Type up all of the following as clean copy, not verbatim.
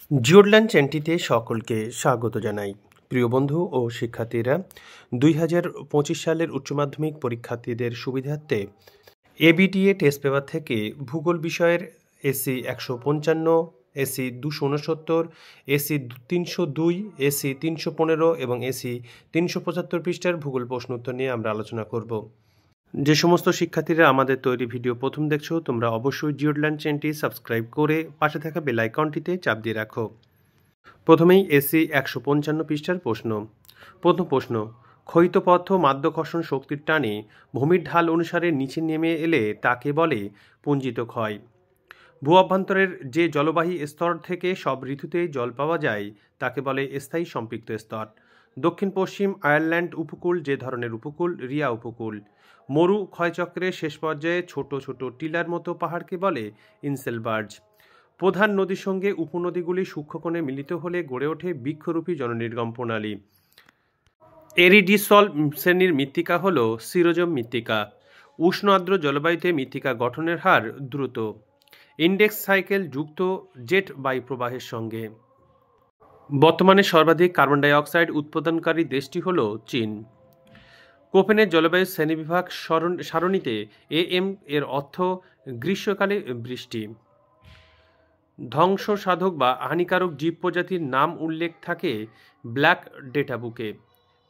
জিওডল্যান্ড চ্যানেলটিতে সকলকে স্বাগত জানাই। প্রিয় বন্ধু ও শিক্ষার্থীরা, 2025 সালের উচ্চ মাধ্যমিক পরীক্ষার্থীদের সুবিধার্থে এবিটিএ টেস্ট পেপার থেকে ভূগোল বিষয়ের এসি 155, এসি 269, এসি 302, এসি 315 এবং এসি 375 পৃষ্ঠার ভূগোল প্রশ্ন উত্তর নিয়ে আমরা আলোচনা করব। যে সমস্ত শিক্ষার্থীরা আমাদের তৈরি ভিডিও প্রথম দেখছো, তোমরা অবশ্যই জিওডল্যান্ড চ্যানেলটি সাবস্ক্রাইব করে পাশে থাকা বেল আইকনটিতে চাপ দিয়ে রাখো। প্রথমেই এসি 155 পৃষ্ঠার প্রশ্ন। প্রথম প্রশ্ন, ক্ষয়িত পদার্থ মাধ্যাকর্ষণ শক্তির টানে ভূমির ঢাল অনুসারে নিচে নেমে এলে তাকে বলে পুঞ্জিত ক্ষয়। ভূ অভ্যন্তরের যে জলবাহী স্তর থেকে সব ঋতুতেই জল পাওয়া যায় তাকে বলে স্থায়ী সম্পৃক্ত স্তর। দক্ষিণ পশ্চিম আয়ারল্যান্ড উপকূল যে ধরনের উপকূল? রিয়া উপকূল। মরু ক্ষয়চক্রের শেষ পর্যায়ে ছোট ছোট টিলার মতো পাহাড়কে বলে ইনসেলবার্জ। প্রধান নদীর সঙ্গে উপনদীগুলি সূক্ষ্মকোণে মিলিত হলে গড়ে ওঠে বৃক্ষরূপী জলনির্গম প্রণালী। এরিডিসল শ্রেণীর মৃত্তিকা হল সিরোজম মৃত্তিকা। উষ্ণ আর্দ্র জলবায়ুতে মৃত্তিকা গঠনের হার দ্রুত। ইন্ডেক্স সাইকেল যুক্ত জেট বায়ুপ্রবাহের সঙ্গে। বর্তমানে সর্বাধিক কার্বন ডাই অক্সাইড উৎপাদনকারী দেশটি হল চীন। কোপেনের জলবায়ু শ্রেণীবিভাগ সারণীতে AM এর অর্থ গ্রীষ্মকালে বৃষ্টি। ধ্বংস সাধক বা হানিকারক জীব প্রজাতির নাম উল্লেখ থাকে ব্ল্যাক ডেটা বুকে।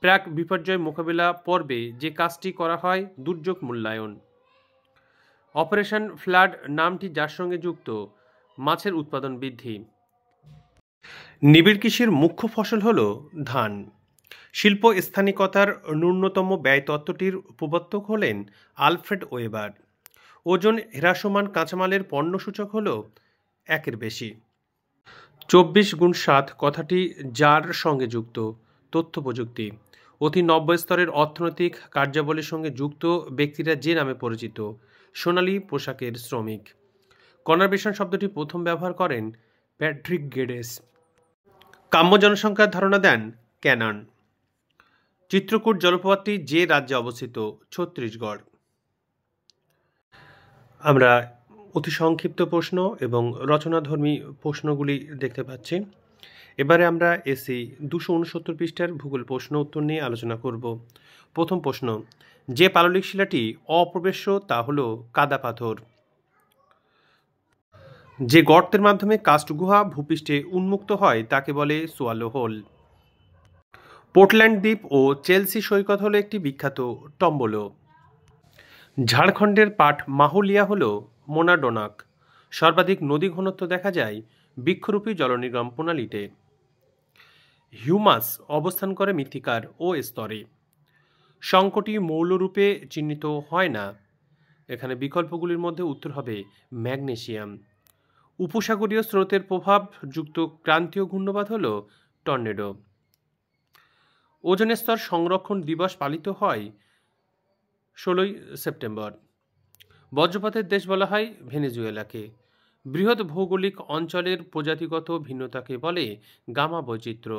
প্রাক বিপর্যয় মোকাবিলা পর্বে যে কাজটি করা হয় দুর্যোগ মূল্যায়ন। অপারেশন ফ্লাড নামটি যার সঙ্গে যুক্ত মাছের উৎপাদন বৃদ্ধি। নিবিড় কৃষির মুখ্য ফসল হল ধান। শিল্প স্থানিকতার ন্যূনতম ব্যয় তত্ত্বটির প্রবর্তক হলেন আলফ্রেড ওয়েবার। ওজন হ্রাসমান কাঁচামালের পণ্যসূচক হল 1-এর বেশি। 24x7 কথাটি যার সঙ্গে যুক্ত তথ্য প্রযুক্তি। অতি নব্য স্তরের অর্থনৈতিক কার্যাবলীর সঙ্গে যুক্ত ব্যক্তিরা যে নামে পরিচিত সোনালী পোশাকের শ্রমিক। কনজারভেশন শব্দটি প্রথম ব্যবহার করেন প্যাট্রিক গেডেস। কাম্য জনসংখ্যার ধারণা দেন ক্যানন। চিত্রকূট জলপ্রপাতটি যে রাজ্যে অবস্থিত? ছত্তিশগড়। আমরা অতি সংক্ষিপ্ত প্রশ্ন এবং রচনাধর্মী প্রশ্নগুলি দেখতে পাচ্ছি। এবারে আমরা এসি 269 পৃষ্ঠার ভূগোল প্রশ্ন উত্তর নিয়ে আলোচনা করব। প্রথম প্রশ্ন, যে পাললিক শিলাটি অপ্রবেশ্য তা হল কাদা পাথর। যে গর্তের মাধ্যমে কাস্ট গুহা ভূপৃষ্ঠে উন্মুক্ত হয় তাকে বলে সোয়ালো হোল। পোর্টল্যান্ড দ্বীপ ও চেলসি সৈকত হলো একটি বিখ্যাত টম্বলো। ঝাড়খণ্ডের পাট মাহুলিয়া হল মোনাডোনাক। সর্বাধিক নদী ঘনত্ব দেখা যায় বৃক্ষরূপী জলনির্গম প্রণালীতে। হিউমাস অবস্থান করে মৃত্তিকার ও স্তরে। সংকটি মৌলরূপে চিহ্নিত হয় না। এখানে বিকল্পগুলির মধ্যে উত্তর হবে ম্যাগনেসিয়াম। উপসাগরীয় স্রোতের প্রভাব যুক্ত ক্রান্তীয় ঘূর্ণবাদ হল টর্নেডো। ওজোন স্তর সংরক্ষণ দিবস পালিত হয় 16 সেপ্টেম্বর। বজ্রপাতের দেশ বলা হয় ভেনেজুয়েলাকে। বৃহৎ ভৌগোলিক অঞ্চলের প্রজাতিগত ভিন্নতাকে বলে গামা বৈচিত্র্য।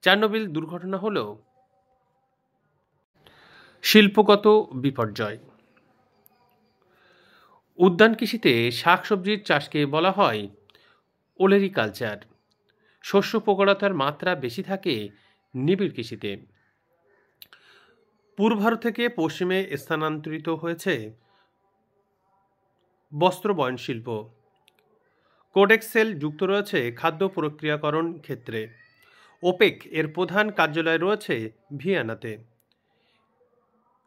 চার্নোবিল দুর্ঘটনা হল শিল্পগত বিপর্যয়। উদ্যান কৃষিতে শাকসবজির চাষকে বলা হয় ওলেরিকালচার। শস্য প্রগড়তার মাত্রা বেশি থাকে নিবিড় কৃষিতে। পূর্ব ভারত থেকে পশ্চিমে স্থানান্তরিত হয়েছে বস্ত্র বয়ন শিল্প। কোডেক্স সেল যুক্ত রয়েছে খাদ্য প্রক্রিয়াকরণ ক্ষেত্রে। ওপেক এর প্রধান কার্যালয় রয়েছে ভিয়েনাতে।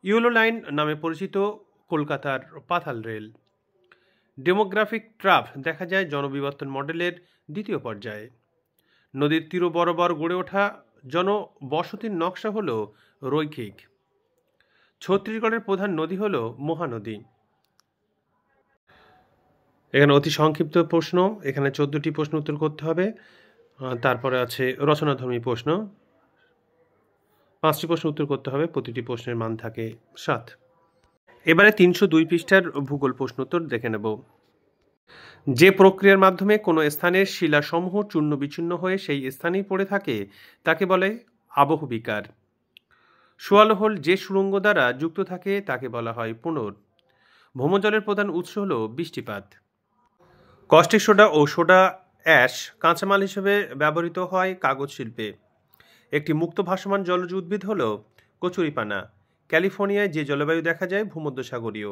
ইয়েলো লাইন নামে পরিচিত কলকাতার পাতাল রেল। ডেমোগ্রাফিক ট্রাফ দেখা যায় জনবিবর্তন মডেলের দ্বিতীয় পর্যায়ে। নদীর তীর বরাবর গড়ে ওঠা জনবসতির নকশা হল রৈখিক। ছত্তিশগড়ের প্রধান নদী হল মহানদী। এখানে অতি সংক্ষিপ্ত প্রশ্ন, এখানে 14টি প্রশ্ন উত্তর করতে হবে। তারপরে আছে রচনাধর্মী প্রশ্ন, 5টি প্রশ্ন উত্তর করতে হবে, প্রতিটি প্রশ্নের মান থাকে 7। এবারে 302 পৃষ্ঠার ভূগোল প্রশ্ন উত্তর দেখে নেব। যে প্রক্রিয়ার মাধ্যমে কোনো স্থানের শিলাসমূহ চূর্ণ বিচূর্ণ হয়ে সেই স্থানেই পড়ে থাকে তাকে বলে আবহবিকার। সোয়ালো হোল যে সুড়ঙ্গ দ্বারা যুক্ত থাকে তাকে বলা হয় পুনর। ভৌমজলের প্রধান উৎস হল বৃষ্টিপাত। কস্টিক সোডা ও সোডা অ্যাশ কাঁচামাল হিসেবে ব্যবহৃত হয় কাগজ শিল্পে। একটি মুক্ত ভাসমান জলজ উদ্ভিদ হল কচুরিপানা। ক্যালিফোর্নিয়ায় যে জলবায়ু দেখা যায় ভূমধ্যসাগরীয়।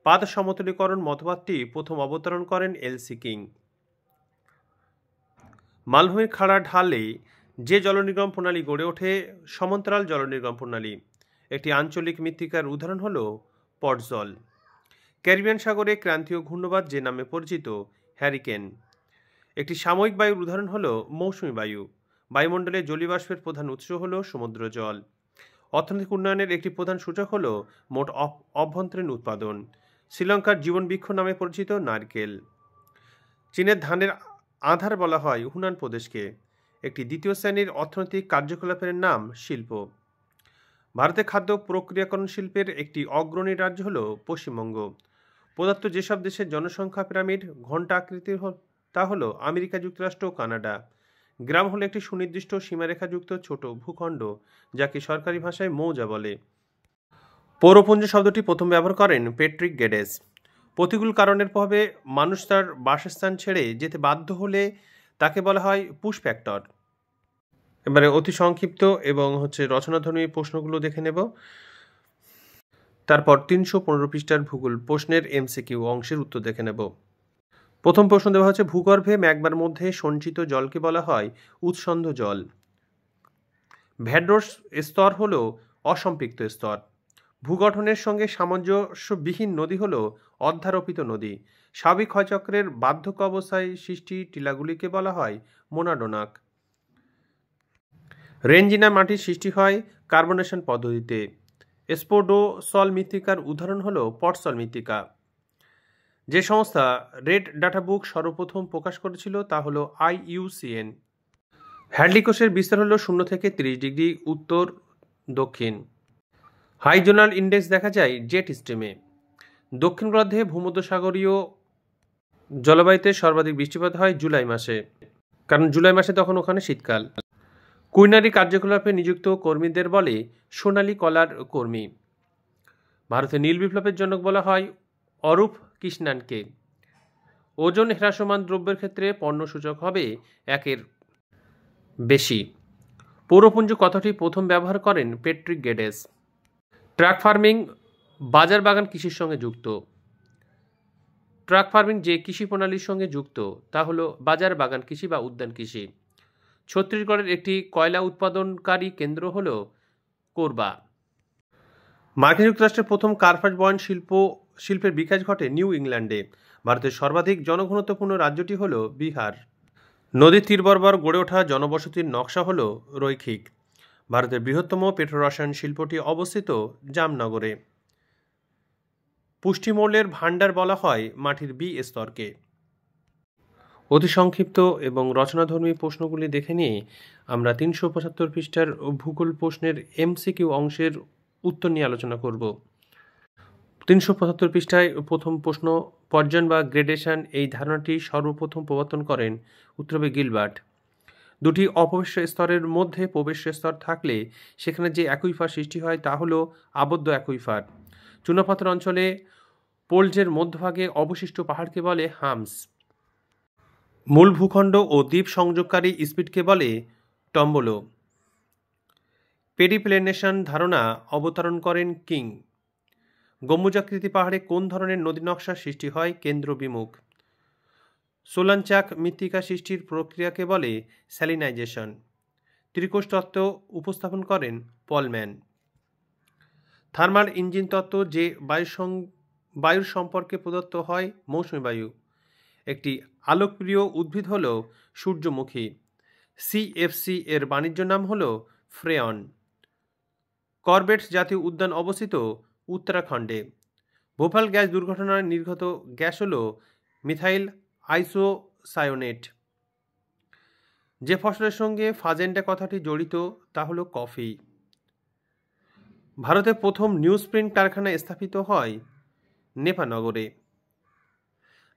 পাদ সমতলীকরণ মতবাদটি প্রথম অবতরণ করেন এলসি কিং। মালভূমির খাড়া ঢালে যে জলনির্গম প্রণালী গড়ে ওঠে সমান্তরাল জলনির্গম প্রণালী। একটি আঞ্চলিক মৃত্তিকার উদাহরণ হল পটজল। ক্যারিবিয়ান সাগরে ক্রান্তীয় ঘূর্ণবাদ যে নামে পরিচিত হ্যারিকেন। একটি সাময়িক বায়ুর উদাহরণ হল মৌসুমী বায়ু। বায়ুমণ্ডলে জলীয়বাষ্পের প্রধান উৎস হল সমুদ্র জল। অর্থনৈতিক উন্নয়নের একটি প্রধান সূচক হল মোট অভ্যন্তরীণ উৎপাদন। শ্রীলঙ্কার জীবনবৃক্ষ নামে পরিচিত নারকেল। চীনের ধানের আধার বলা হয় হুনান প্রদেশকে। একটি দ্বিতীয় শ্রেণীর অর্থনৈতিক কার্যকলাপের নাম শিল্প। ভারতে খাদ্য প্রক্রিয়াকরণ শিল্পের একটি অগ্রণী রাজ্য হল পশ্চিমবঙ্গ। প্রদত্ত যেসব দেশের জনসংখ্যা পিরামিড ঘণ্টা আকৃতির তা হল আমেরিকা যুক্তরাষ্ট্র ও কানাডা। গ্রাম হলো একটি সুনির্দিষ্ট সীমারেখাযুক্ত ছোট ভূখণ্ড যাকে সরকারি ভাষায় মৌজা বলে। পৌরপুঞ্জ শব্দটি প্রথম ব্যবহার করেন পেট্রিক গেডেস। প্রতিকূল কারণের প্রভাবে মানুষ তার বাসস্থান ছেড়ে যেতে বাধ্য হলে তাকে বলা হয় পুশ ফ্যাক্টর। এবারে অতি সংক্ষিপ্ত এবং রচনাধর্মী প্রশ্নগুলো দেখে নেব। তারপর 315 পৃষ্ঠার ভূগোল প্রশ্নের এমসিকিউ অংশের উত্তর দেখে নেব। প্রথম প্রশ্ন দেওয়া হচ্ছে ভূগর্ভে ম্যাগমার মধ্যে সঞ্চিত জলকে বলা হয় উৎসন্ধ জল। ভ্যাড্রোস স্তর হল অসম্পৃক্ত স্তর। ভূগঠনের সঙ্গে সামঞ্জস্যবিহীন নদী হল অধ্যারোপিত নদী। স্বাভাবিক ক্ষয়চক্রের বার্ধক্য অবস্থায় সৃষ্টি টিলাগুলিকে বলা হয় মোনাডোনাক। রেঞ্জিনা মাটির সৃষ্টি হয় কার্বনেশন পদ্ধতিতে। স্পোডোসল মৃত্তিকার উদাহরণ হল পটসল মৃত্তিকা। যে সংস্থা রেড ডাটা বুক সর্বপ্রথম প্রকাশ করেছিল তা হল IUCN। হ্যাডলি কোষের বিস্তার হল 0 থেকে 30 ডিগ্রি উত্তর দক্ষিণ। হাই জোনাল ইন্ডেক্স দেখা যায় জেট স্ট্রিমে। দক্ষিণ গোলার্ধে ভূমধ্যসাগরীয় জলবায়ুতে সর্বাধিক বৃষ্টিপাত হয় জুলাই মাসে, কারণ জুলাই মাসে তখন ওখানে শীতকাল। কুইনারি কার্যকলাপে নিযুক্ত কর্মীদের বলে সোনালী কলার কর্মী। ভারতে নীল বিপ্লবের জনক বলা হয় অরূপ কৃষ্ণানকে। ওজন হ্রাসমান দ্রব্যের ক্ষেত্রে পণ্য সূচক হবে 1-এর বেশি। পৌরপুঞ্জ কথাটি প্রথম ব্যবহার করেন পেট্রিক গেডেস। ট্রাক ফার্মিং বাজার বাগান কৃষির সঙ্গে যুক্ত। ট্রাক ফার্মিং যে কৃষি প্রণালীর সঙ্গে যুক্ত তা হল বাজার বাগান কৃষি বা উদ্যান কৃষি। ছত্তিশগড়ের একটি কয়লা উৎপাদনকারী কেন্দ্র হল কোরবা। মার্কিন যুক্তরাষ্ট্রের প্রথম কার্পাস বয়ন শিল্পের বিকাশ ঘটে নিউ ইংল্যান্ডে। ভারতের সর্বাধিক জনঘনত্বপূর্ণ রাজ্যটি হল বিহার। নদীর তীর বরাবর গড়ে ওঠা জনবসতির নকশা হল রৈখিক। ভারতের বৃহত্তম পেট্রোরসায়ন শিল্পটি অবস্থিত জামনগরে। পুষ্টিমূল্যের ভাণ্ডার বলা হয় মাটির বি স্তরকে। অতি সংক্ষিপ্ত এবং রচনাধর্মী প্রশ্নগুলি দেখে নিয়ে আমরা 375 পৃষ্ঠার ভূগোল প্রশ্নের এমসিকিউ অংশের উত্তর নিয়ে আলোচনা করব। 375 পৃষ্ঠায় প্রথম প্রশ্ন, পর্যায়ন বা গ্রেডেশন এই ধারণাটি সর্বপ্রথম প্রবর্তন করেন উত্তরবে গিলবার্ট। দুটি অপবেশ্য স্তরের মধ্যে প্রবেশ্য স্তর থাকলে সেখানে যে অ্যাকুইফার সৃষ্টি হয় তা হল আবদ্ধ অ্যাকুইফার। চুনাপাথর অঞ্চলে পোলজের মধ্যভাগে অবশিষ্ট পাহাড়কে বলে হামস। মূল ভূখণ্ড ও দ্বীপ সংযোগকারী স্পিডকে বলে টম্বলো। পেরিপ্লেনেশন ধারণা অবতারণ করেন কিং। গম্বুজাকৃতি পাহাড়ে কোন ধরনের নদী নকশা সৃষ্টি হয় কেন্দ্র বিমুখ। সোলানচাক মৃত্তিকা সৃষ্টির প্রক্রিয়াকে বলে স্যালিনাইজেশন। ত্রিকোষ তত্ত্ব উপস্থাপন করেন পলম্যান। থার্মাল ইঞ্জিন তত্ত্ব যে বায়ুর সম্পর্কে প্রদত্ত হয় মৌসুমী বায়ু। একটি আলোকপ্রিয় উদ্ভিদ হল সূর্যমুখী। CFC এর বাণিজ্য নাম হল ফ্রেয়ন। করবেটস জাতীয় উদ্যান অবস্থিত উত্তরাখণ্ডে। ভোপাল গ্যাস দুর্ঘটনায় নির্গত গ্যাস হল মিথাইল আইসোসায়োনেট। যে ফসলের সঙ্গে ফাজেন্ডা কথাটি জড়িত তা হল কফি। ভারতে প্রথম নিউজ প্রিন্ট কারখানা স্থাপিত হয় নেপানগরে।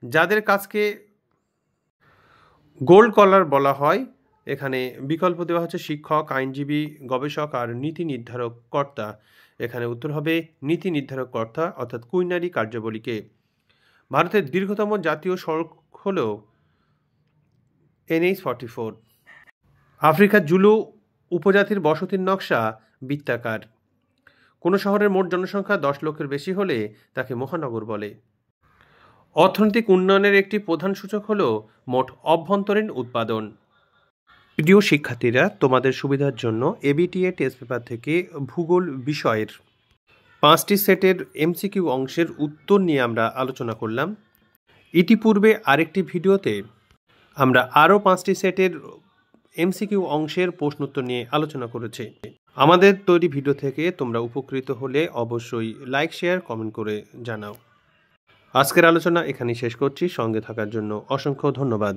যাদের কাজকে গোল্ড কলার বলা হয়, এখানে বিকল্প দেওয়া হচ্ছে শিক্ষক, আইনজীবী, গবেষক আর নীতি নির্ধারক কর্তা। এখানে উত্তর হবে নীতি নির্ধারক কর্তা অর্থাৎ কুইনারি কার্যাবলীকে। ভারতের দীর্ঘতম জাতীয় সড়ক হল NH44। আফ্রিকার জুলু উপজাতির বসতির নকশা বৃত্তাকার। কোনো শহরের মোট জনসংখ্যা 10 লক্ষের বেশি হলে তাকে মহানগর বলে। অর্থনৈতিক উন্নয়নের একটি প্রধান সূচক হল মোট অভ্যন্তরীণ উৎপাদন। প্রিয় শিক্ষার্থীরা, তোমাদের সুবিধার জন্য এবিটিএ টেস্ট পেপার থেকে ভূগোল বিষয়ের 5টি সেটের এমসিকিউ অংশের উত্তর নিয়ে আমরা আলোচনা করলাম। ইতিপূর্বে আরেকটি ভিডিওতে আমরা আরও 5টি সেটের এমসিকিউ অংশের প্রশ্নোত্তর নিয়ে আলোচনা করেছি। আমাদের তৈরি ভিডিও থেকে তোমরা উপকৃত হলে অবশ্যই লাইক, শেয়ার, কমেন্ট করে জানাও। আজকের আলোচনা এখানেই শেষ করছি। সঙ্গে থাকার জন্য অসংখ্য ধন্যবাদ।